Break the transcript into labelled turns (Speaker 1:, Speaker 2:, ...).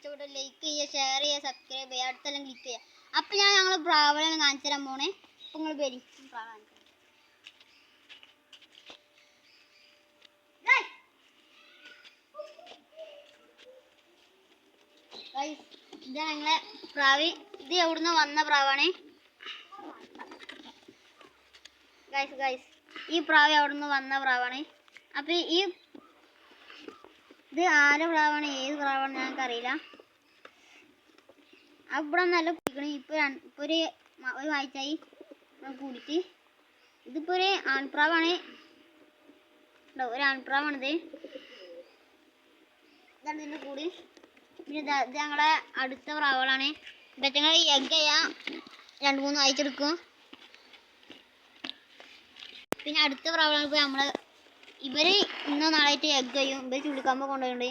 Speaker 1: ഇഷ്ടപ്പെട്ട ലൈക്ക് ചെയ്യുക, ഷെയർ ചെയ്യുക, സബ്സ്ക്രൈബ് ചെയ്യുക, അടുത്തെല്ലാം ക്ലിക്ക് ചെയ്യുക. അപ്പം ഞങ്ങൾ പ്രാവളെ കാണിച്ചു തരാൻ പോണേ. അപ്പം നിങ്ങൾ വരി പ്രാവ ഇതാ ഞങ്ങളെ പ്രാവ്. ഇത് എവിടുന്ന് വന്ന പ്രാവാണ് ഗൈസ്. ഈ പ്രാവ് എവിടുന്ന് വന്ന പ്രാവാണ്. അപ്പം ഇത് ആരെ പ്രാവാണ്, ഏത് പ്രാവാണ് ഞങ്ങൾക്ക് അറിയില്ല. അവിടെ നല്ല കുടിക്കണ. ഇപ്പൊ ഒരു ആഴ്ചയായി കൂടിയിട്ട്. ഇതിപ്പോ ഒരു ആൺപ്രാവാണ്. ഒരു ആൺപ്രാവാണിത്. ഇതാണ് ഇതിൻ്റെ കൂടി. പിന്നെ ഇത് ഞങ്ങളെ അടുത്ത പ്രാവുകളാണ്. ഇവറ്റങ്ങൾ എഗ് ചെയ്യാൻ 2-3 ആഴ്ച എടുക്കും. പിന്നെ അടുത്ത പ്രാവുകളാണ് ഇപ്പോൾ ഇവര് ഇന്നോ നാളായിട്ട് എഗ് ചെയ്യും. ഇവർ ചുള്ളിക്കമ്പ് കൊണ്ടുപോയിട്ടുണ്ട്.